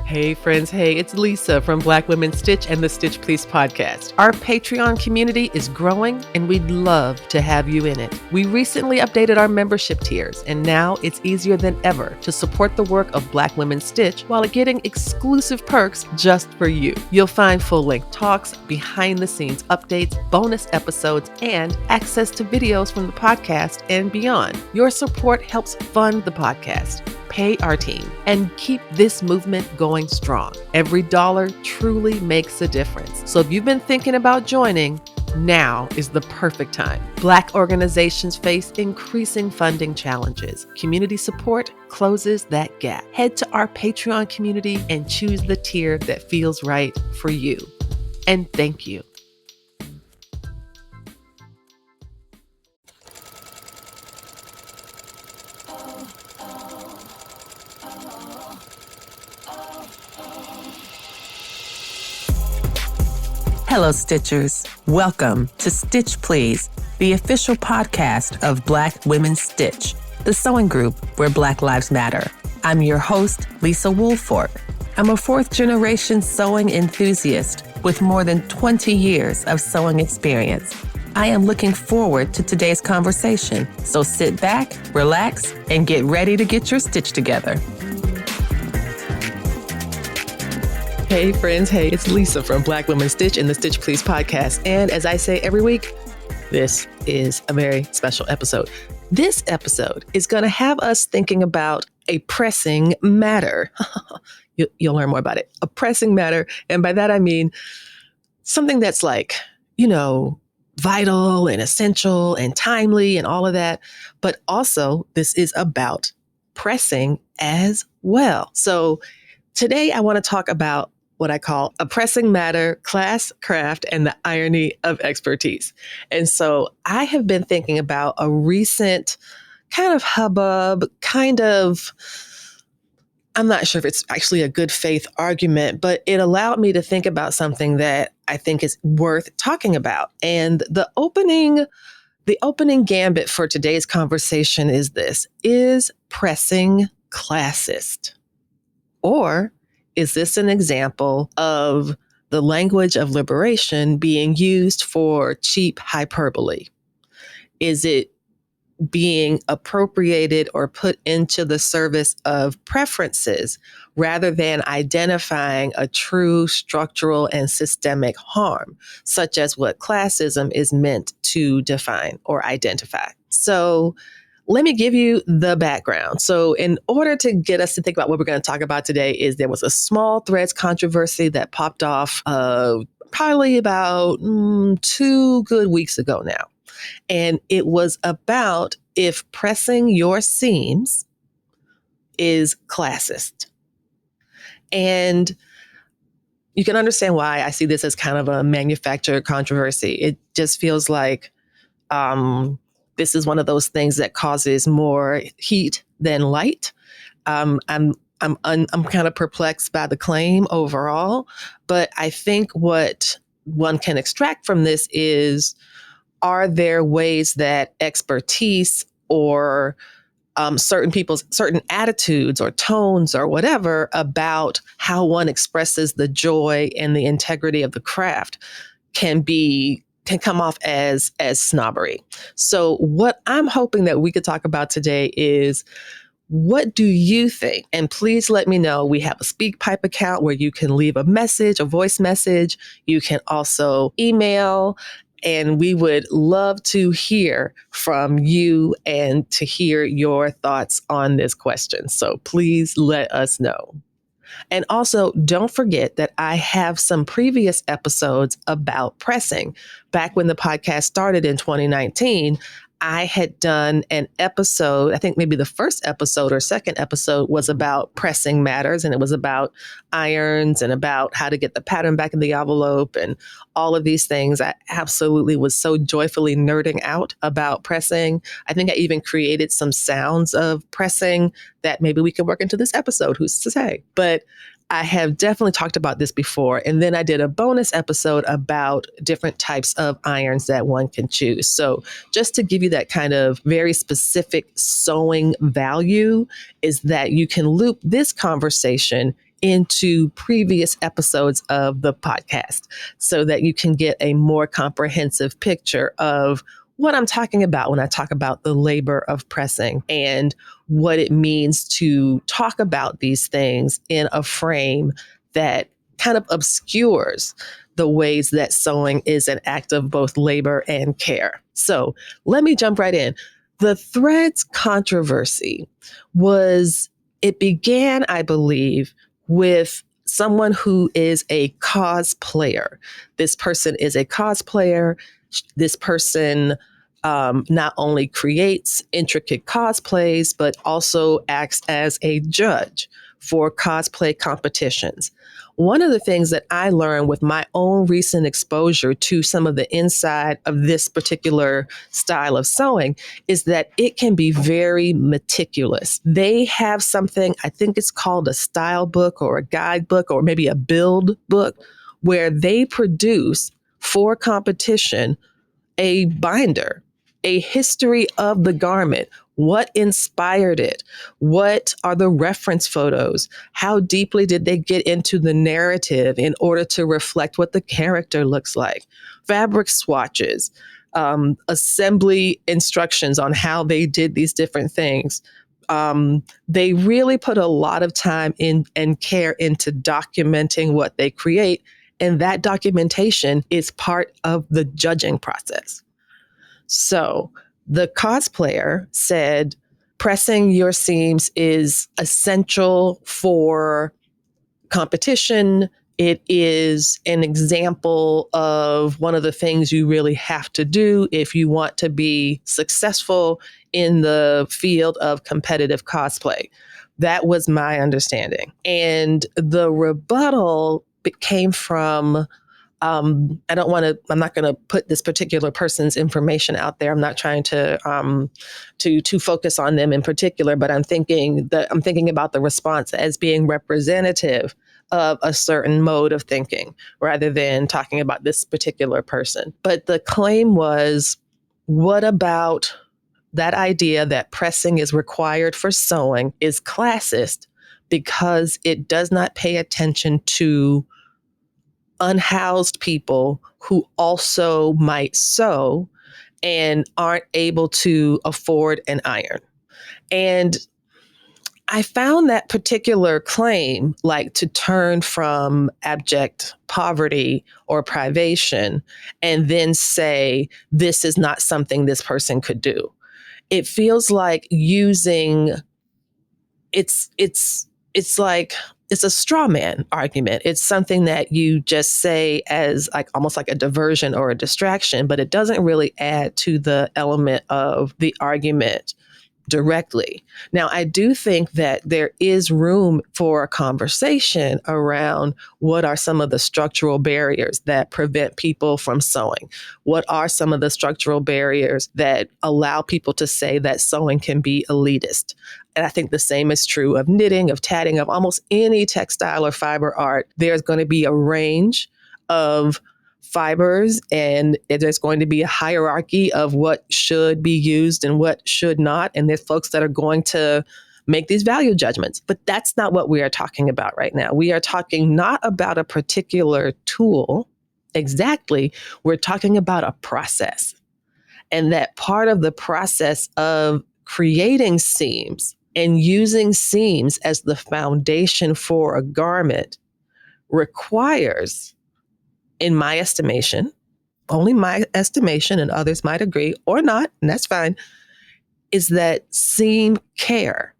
Hey friends, hey, it's Lisa from Black Women Stitch and the Stitch Please podcast. Our Patreon community is growing and we'd love to have you in it. We recently updated our membership tiers and now it's easier than ever to support the work of Black Women Stitch while getting exclusive perks just for you. You'll find full-length talks, behind-the-scenes updates, bonus episodes, and access to videos from the podcast and beyond. Your support helps fund the podcast, pay our team, and keep this movement going strong. Every dollar truly makes a difference. So if you've been thinking about joining, now is the perfect time. Black organizations face increasing funding challenges. Community support closes that gap. Head to our Patreon community and choose the tier that feels right for you. And thank you. Hello, Stitchers. Welcome to Stitch Please, the official podcast of Black Women Stitch, the sewing group where Black Lives Matter. I'm your host, Lisa Woolfork. I'm a fourth-generation sewing enthusiast with more than 20 years of sewing experience. I am looking forward to today's conversation, so sit back, relax, and get ready to get your stitch together. Hey friends, hey, it's Lisa from Black Women Stitch and the Stitch Please podcast. And as I say every week, this is a very special episode. This episode is going to have us thinking about a pressing matter. You'll learn more about it. A pressing matter. And by that, I mean something that's like, vital and essential and timely and all of that. But also, this is about pressing as well. So today, I want to talk about what I call a pressing matter, class, craft, and the irony of expertise. And so I have been thinking about a recent kind of hubbub, I'm not sure if it's actually a good faith argument, but it allowed me to think about something that I think is worth talking about. And the opening gambit for today's conversation is this: is pressing classist? Or is this an example of the language of liberation being used for cheap hyperbole? Is it being appropriated or put into the service of preferences rather than identifying a true structural and systemic harm, such as what classism is meant to define or identify? So let me give you the background. So in order to get us to think about what we're going to talk about today, there was a small threads controversy that popped off probably about 2 good weeks ago now. And it was about if pressing your seams is classist. And you can understand why I see this as kind of a manufactured controversy. It just feels like this is one of those things that causes more heat than light. I'm kind of perplexed by the claim overall, but I think what one can extract from this is, are there ways that expertise or certain attitudes or tones or whatever about how one expresses the joy and the integrity of the craft can come off as snobbery. So what I'm hoping that we could talk about today is, what do you think? And please let me know. We have a SpeakPipe account where you can leave a message, a voice message. You can also email, and we would love to hear from you and to hear your thoughts on this question. So please let us know. And also, don't forget that I have some previous episodes about pressing. Back when the podcast started in 2019, I had done an episode, I think maybe the first episode or second episode was about pressing matters, and it was about irons and about how to get the pattern back in the envelope and all of these things. I absolutely was so joyfully nerding out about pressing. I think I even created some sounds of pressing that maybe we could work into this episode, who's to say? But I have definitely talked about this before. And then I did a bonus episode about different types of irons that one can choose. So just to give you that kind of very specific sewing value is that you can loop this conversation into previous episodes of the podcast so that you can get a more comprehensive picture of what I'm talking about when I talk about the labor of pressing and what it means to talk about these things in a frame that kind of obscures the ways that sewing is an act of both labor and care. So let me jump right in. The threads controversy it began, I believe, with someone who is a cosplayer. This person is a cosplayer. This person not only creates intricate cosplays, but also acts as a judge for cosplay competitions. One of the things that I learned with my own recent exposure to some of the inside of this particular style of sewing is that it can be very meticulous. They have something, I think it's called a style book or a guidebook or maybe a build book, where they produce for competition a binder, a history of the garment. What inspired it? What are the reference photos? How deeply did they get into the narrative in order to reflect what the character looks like? Fabric swatches, assembly instructions on how they did these different things. They really put a lot of time in and care into documenting what they create. And that documentation is part of the judging process. So the cosplayer said, pressing your seams is essential for competition. It is an example of one of the things you really have to do if you want to be successful in the field of competitive cosplay. That was my understanding. And the rebuttal came from I'm not going to put this particular person's information out there. I'm not trying to focus on them in particular, but I'm thinking about the response as being representative of a certain mode of thinking rather than talking about this particular person. But the claim was, what about that idea that pressing is required for sewing is classist because it does not pay attention to unhoused people who also might sew and aren't able to afford an iron. And I found that particular claim to turn from abject poverty or privation and then say, this is not something this person could do. It feels like it's a straw man argument. It's something that you just say as almost like a diversion or a distraction, but it doesn't really add to the element of the argument directly. Now, I do think that there is room for a conversation around what are some of the structural barriers that prevent people from sewing? What are some of the structural barriers that allow people to say that sewing can be elitist? And I think the same is true of knitting, of tatting, of almost any textile or fiber art. There's going to be a range of fibers, and there's going to be a hierarchy of what should be used and what should not. And there's folks that are going to make these value judgments. But that's not what we are talking about right now. We are talking not about a particular tool exactly. We're talking about a process. And that part of the process of creating seams and using seams as the foundation for a garment requires, in my estimation, only my estimation, and others might agree or not, and that's fine, is that seam care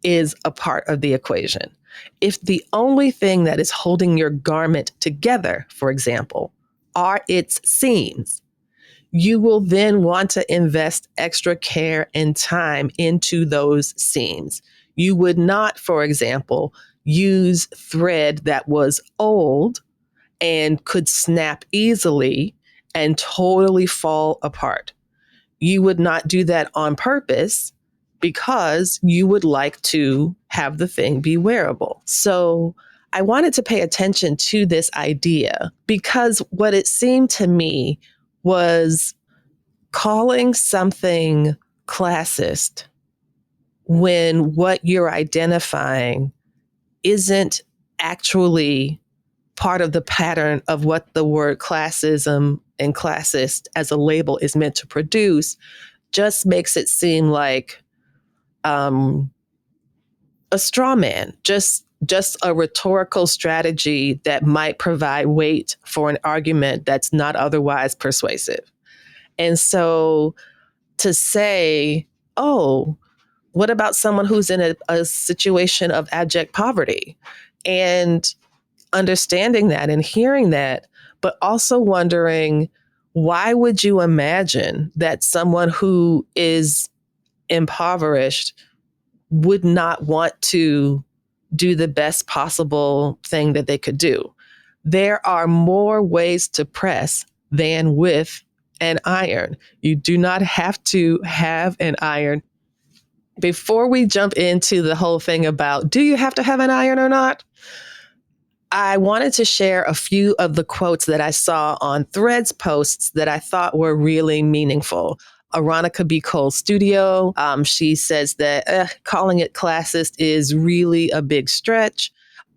is a part of the equation. If the only thing that is holding your garment together, for example, are its seams, you will then want to invest extra care and time into those seams. You would not, for example, use thread that was old and could snap easily and totally fall apart. You would not do that on purpose because you would like to have the thing be wearable. So I wanted to pay attention to this idea because what it seemed to me was calling something classist when what you're identifying isn't actually part of the pattern of what the word classism and classist as a label is meant to produce just makes it seem like a straw man, just a rhetorical strategy that might provide weight for an argument that's not otherwise persuasive. And so to say, oh, what about someone who's in a situation of abject poverty? And understanding that and hearing that, but also wondering, why would you imagine that someone who is impoverished would not want to do the best possible thing that they could do? There are more ways to press than with an iron. You do not have to have an iron. Before we jump into the whole thing about, do you have to have an iron or not? I wanted to share a few of the quotes that I saw on Threads posts that I thought were really meaningful. Aronica B. Cole Studio, she says that calling it classist is really a big stretch.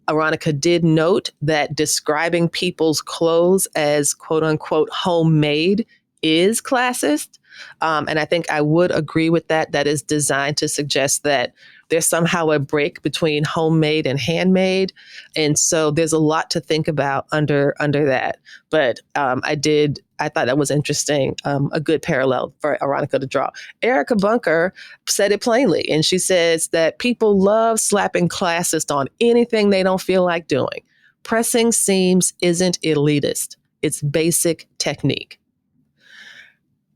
Aronica did note that describing people's clothes as quote unquote homemade is classist. And I think I would agree with that. That is designed to suggest that there's somehow a break between homemade and handmade. And so there's a lot to think about under that. But I thought that was interesting, a good parallel for Aronica to draw. Erica Bunker said it plainly, and she says that people love slapping classist on anything they don't feel like doing. Pressing seams isn't elitist. It's basic technique.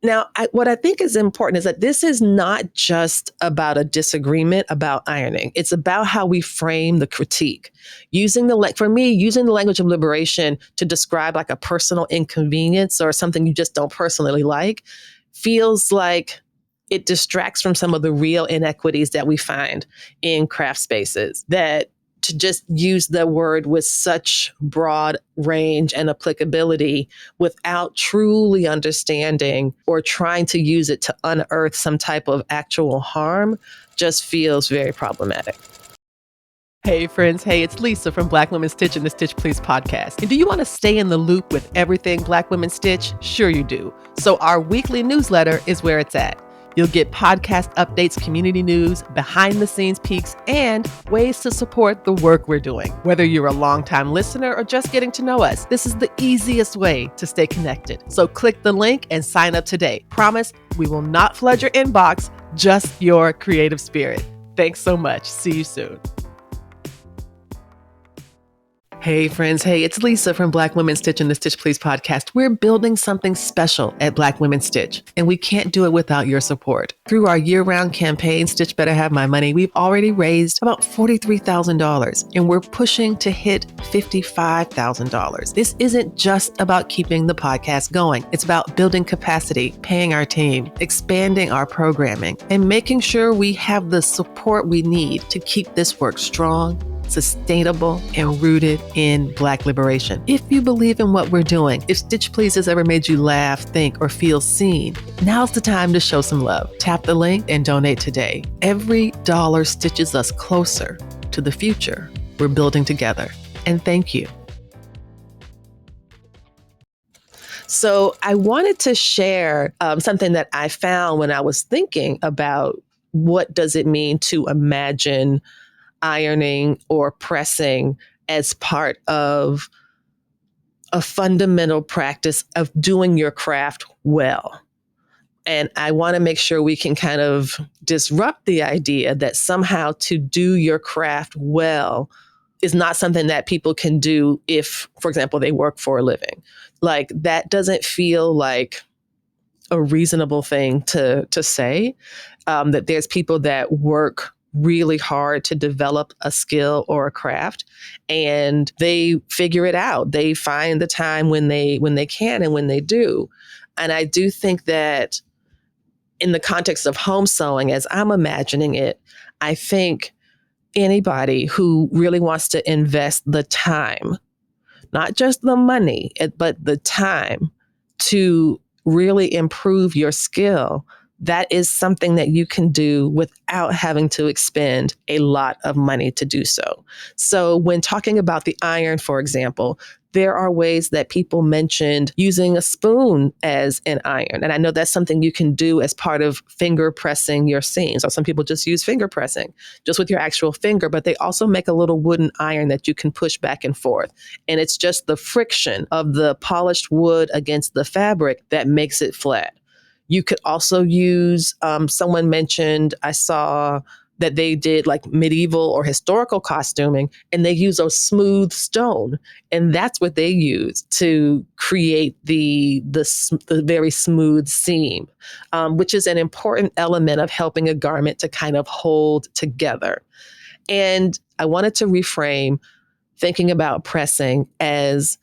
Now, what I think is important is that this is not just about a disagreement about ironing. It's about how we frame the critique. For me, using the language of liberation to describe like a personal inconvenience or something you just don't personally like feels like it distracts from some of the real inequities that we find in craft spaces. That to just use the word with such broad range and applicability without truly understanding or trying to use it to unearth some type of actual harm just feels very problematic. Hey friends, it's Lisa from Black Women Stitch and the Stitch Please podcast. And do you want to stay in the loop with everything Black Women Stitch? Sure you do. So our weekly newsletter is where it's at. You'll get podcast updates, community news, behind the scenes peeks, and ways to support the work we're doing. Whether you're a longtime listener or just getting to know us, this is the easiest way to stay connected. So click the link and sign up today. Promise, we will not flood your inbox, just your creative spirit. Thanks so much. See you soon. Hey friends, it's Lisa from Black Women Stitch and the Stitch Please podcast. We're building something special at Black Women Stitch, and we can't do it without your support. Through our year-round campaign, Stitch Better Have My Money, we've already raised about $43,000, and we're pushing to hit $55,000. This isn't just about keeping the podcast going. It's about building capacity, paying our team, expanding our programming, and making sure we have the support we need to keep this work strong, sustainable, and rooted in Black liberation. If you believe in what we're doing, if Stitch Please has ever made you laugh, think, or feel seen, now's the time to show some love. Tap the link and donate today. Every dollar stitches us closer to the future we're building together. And thank you. So I wanted to share something that I found when I was thinking about what does it mean to imagine ironing or pressing as part of a fundamental practice of doing your craft well. And I want to make sure we can kind of disrupt the idea that somehow to do your craft well is not something that people can do if, for example, they work for a living. Like that doesn't feel like a reasonable thing to say, that there's people that work really hard to develop a skill or a craft, and they figure it out. They find the time when they can and when they do. And I do think that in the context of home sewing, as I'm imagining it, I think anybody who really wants to invest the time, not just the money, but the time to really improve your skill, that is something that you can do without having to expend a lot of money to do so. So when talking about the iron, for example, there are ways that people mentioned using a spoon as an iron. And I know that's something you can do as part of finger pressing your seams. Or some people just use finger pressing, just with your actual finger, but they also make a little wooden iron that you can push back and forth. And it's just the friction of the polished wood against the fabric that makes it flat. You could also use, someone mentioned, I saw that they did like medieval or historical costuming, and they use a smooth stone. And that's what they use to create the very smooth seam, which is an important element of helping a garment to kind of hold together. And I wanted to reframe thinking about pressing as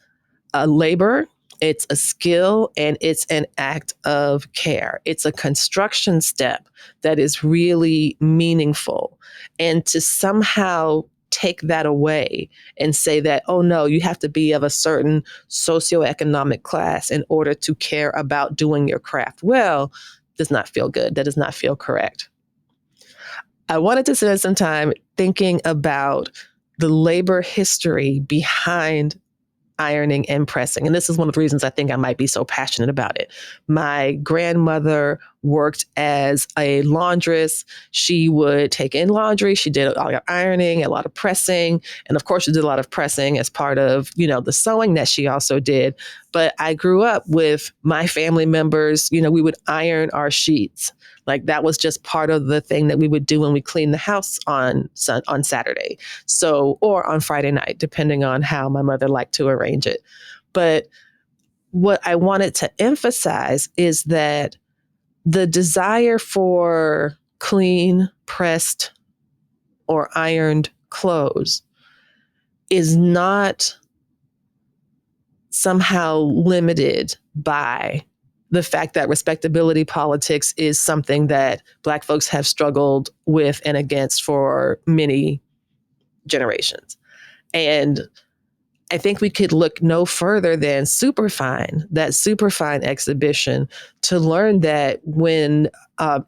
a labor. It's a skill and it's an act of care. It's a construction step that is really meaningful. And to somehow take that away and say that, oh no, you have to be of a certain socioeconomic class in order to care about doing your craft well, does not feel good. That does not feel correct. I wanted to spend some time thinking about the labor history behind ironing and pressing. And this is one of the reasons I think I might be so passionate about it. My grandmother worked as a laundress. She would take in laundry. She did all the ironing, a lot of pressing. And of course, she did a lot of pressing as part of, the sewing that she also did. But I grew up with my family members, we would iron our sheets. Like that was just part of the thing that we would do when we cleaned the house on Saturday. So, or on Friday night, depending on how my mother liked to arrange it. But what I wanted to emphasize is that the desire for clean, pressed, or ironed clothes is not somehow limited by the fact that respectability politics is something that Black folks have struggled with and against for many generations. And I think we could look no further than Superfine, that Superfine exhibition, to learn that when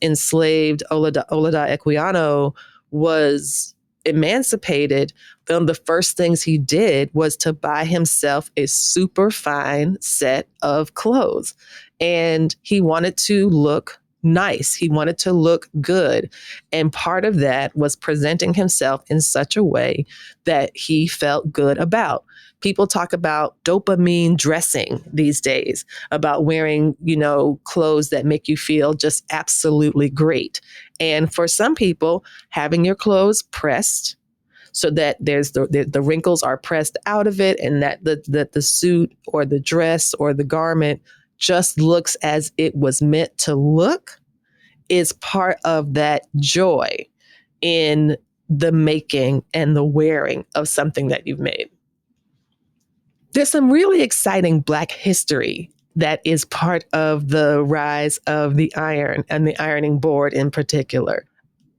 enslaved Olada Equiano was emancipated, one of the first things he did was to buy himself a superfine set of clothes. And he wanted to look nice. He wanted to look good. And part of that was presenting himself in such a way that he felt good about. People talk about dopamine dressing these days, about wearing, clothes that make you feel just absolutely great. And for some people, having your clothes pressed so that there's the wrinkles are pressed out of it, and that the suit or the dress or the garment just looks as it was meant to look, is part of that joy in the making and the wearing of something that you've made. There's some really exciting Black history that is part of the rise of the iron and the ironing board in particular.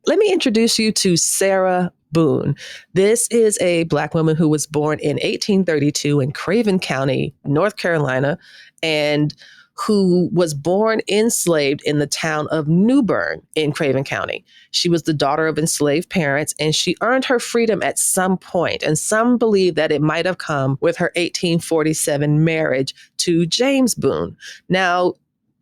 Let me introduce you to Sarah Boone. This is a Black woman who was born in 1832 in Craven County, North Carolina, and who was born enslaved in the town of New Bern in Craven County. She was the daughter of enslaved parents, and she earned her freedom at some point. And some believe that it might have come with her 1847 marriage to James Boone. Now,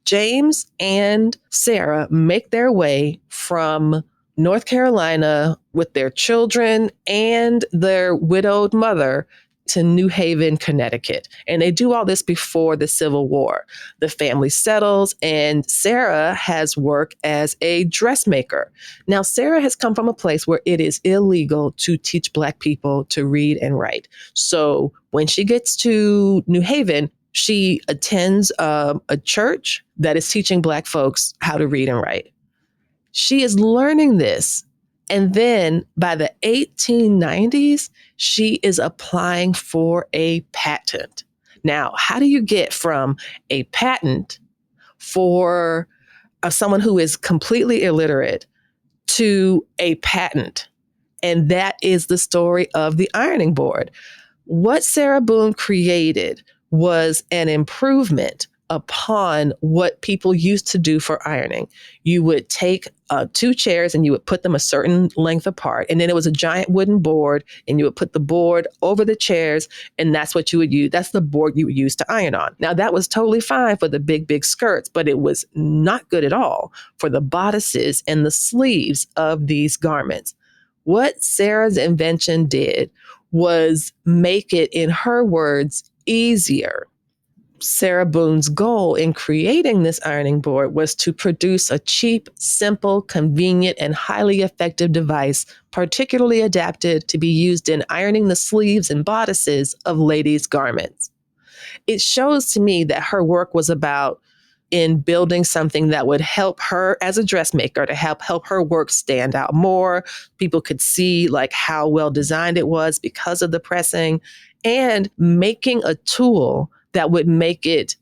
James and Sarah make their way from North Carolina with their children and their widowed mother to New Haven, Connecticut. And they do all this before the Civil War. The family settles, and Sarah has work as a dressmaker. Now, Sarah has come from a place where it is illegal to teach Black people to read and write. So when she gets to New Haven, she attends a church that is teaching Black folks how to read and write. She is learning this. And then by the 1890s, she is applying for a patent. Now, how do you get from a patent for someone who is completely illiterate to a patent? And that is the story of the ironing board. What Sarah Boone created was an improvement upon what people used to do for ironing. You would take 2 chairs and you would put them a certain length apart. And then it was a giant wooden board and you would put the board over the chairs. And that's what you would use. That's the board you would use to iron on. Now, that was totally fine for the big skirts, but it was not good at all for the bodices and the sleeves of these garments. What Sarah's invention did was make it, in her words, easier. Sarah Boone's goal in creating this ironing board was to produce a cheap, simple, convenient, and highly effective device, particularly adapted to be used in ironing the sleeves and bodices of ladies' garments. It shows to me that her work was about in building something that would help her as a dressmaker to help her work stand out more. People could see like how well designed it was because of the pressing, and making a tool that would make it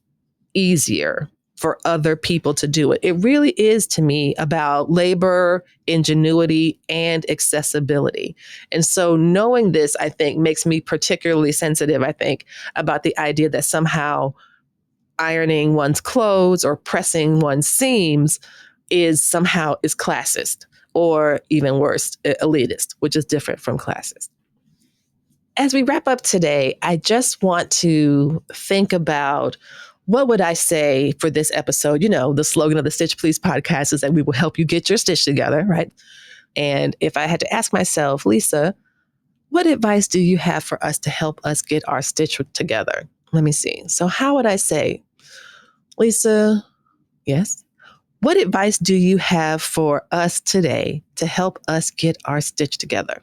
easier for other people to do it. It really is, to me, about labor, ingenuity, and accessibility. And so knowing this, I think, makes me particularly sensitive, I think, about the idea that somehow ironing one's clothes or pressing one's seams is classist, or even worse, elitist, which is different from classist. As we wrap up today, I just want to think about what would I say for this episode. You know, the slogan of the Stitch Please podcast is that we will help you get your stitch together, right? And if I had to ask myself, Lisa, what advice do you have for us to help us get our stitch together? Let me see. So how would I say, Lisa, yes? What advice do you have for us today to help us get our stitch together?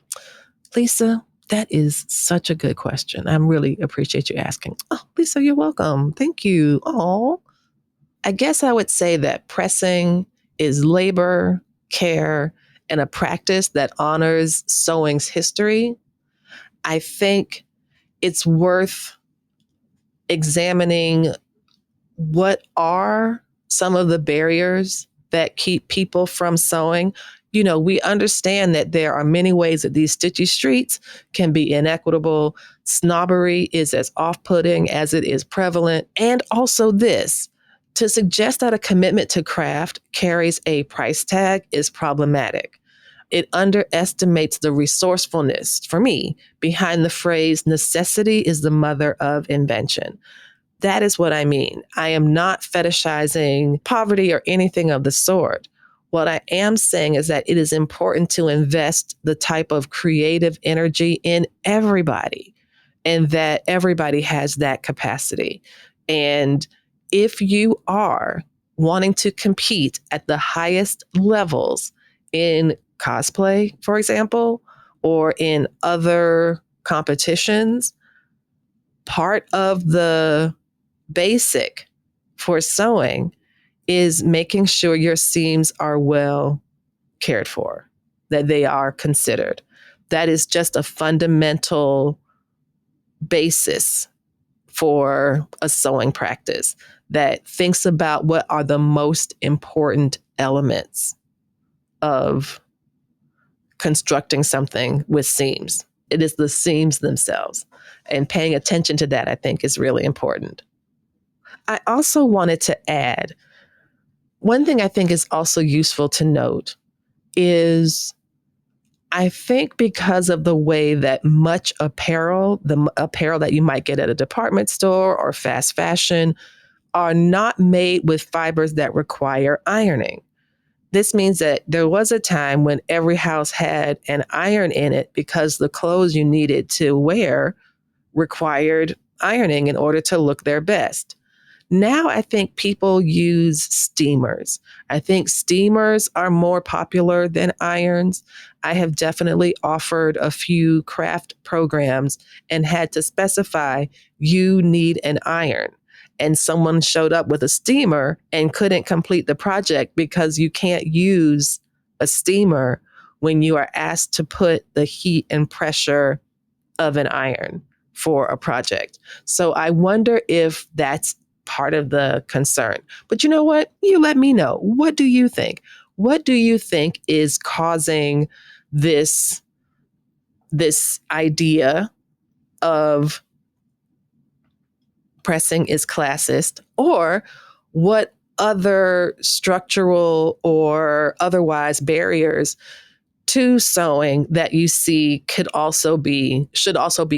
Lisa, that is such a good question. I really appreciate you asking. Oh, Lisa, you're welcome. Thank you. Oh, I guess I would say that pressing is labor, care, and a practice that honors sewing's history. I think it's worth examining what are some of the barriers that keep people from sewing. You know, we understand that there are many ways that these stitchy streets can be inequitable. Snobbery is as off-putting as it is prevalent. And also this, to suggest that a commitment to craft carries a price tag is problematic. It underestimates the resourcefulness, for me, behind the phrase, necessity is the mother of invention. That is what I mean. I am not fetishizing poverty or anything of the sort. What I am saying is that it is important to invest the type of creative energy in everybody, and that everybody has that capacity. And if you are wanting to compete at the highest levels in cosplay, for example, or in other competitions, part of the basic for sewing is making sure your seams are well cared for, that they are considered. That is just a fundamental basis for a sewing practice that thinks about what are the most important elements of constructing something with seams. It is the seams themselves. And paying attention to that, I think, is really important. I also wanted to add, one thing I think is also useful to note is, I think because of the way that much apparel, the apparel that you might get at a department store or fast fashion, are not made with fibers that require ironing. This means that there was a time when every house had an iron in it because the clothes you needed to wear required ironing in order to look their best. Now I think people use steamers. I think steamers are more popular than irons. I have definitely offered a few craft programs and had to specify you need an iron. And someone showed up with a steamer and couldn't complete the project because you can't use a steamer when you are asked to put the heat and pressure of an iron for a project. So I wonder if that's part of the concern. But you know what? You let me know. What do you think? What do you think is causing this idea of pressing is classist, or what other structural or otherwise barriers to sewing that you see should also be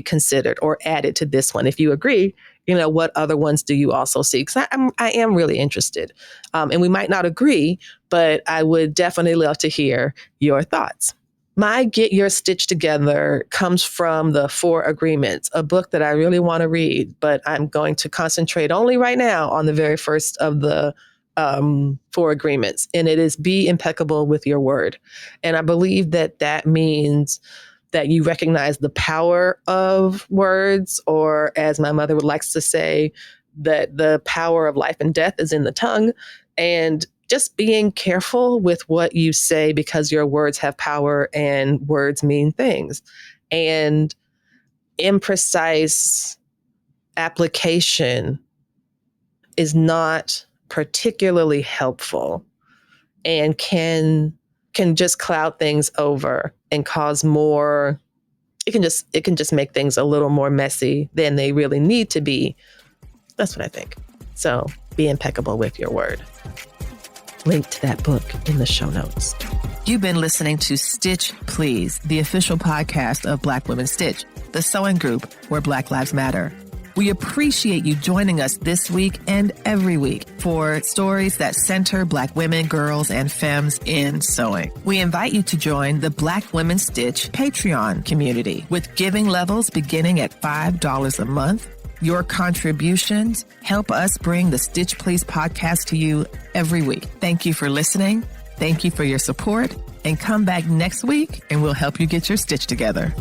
considered or added to this one. If you agree, what other ones do you also see? Because I am really interested. And we might not agree, but I would definitely love to hear your thoughts. My Get Your Stitch Together comes from the 4 Agreements, a book that I really want to read, but I'm going to concentrate only right now on the very first of the 4 Agreements. And it is be impeccable with your word. And I believe that means that you recognize the power of words, or as my mother would like to say, that the power of life and death is in the tongue. And just being careful with what you say, because your words have power and words mean things. And imprecise application is not particularly helpful and can just cloud things over and cause more. It can just make things a little more messy than they really need to be. That's what I think. So be impeccable with your word. Link to that book in the show notes. You've been listening to Stitch Please, the official podcast of Black Women Stitch, the sewing group where Black Lives Matter. We appreciate you joining us this week and every week for stories that center Black women, girls, and femmes in sewing. We invite you to join the Black Women Stitch Patreon community with giving levels beginning at $5 a month. Your contributions help us bring the Stitch Please podcast to you every week. Thank you for listening. Thank you for your support. And come back next week and we'll help you get your stitch together.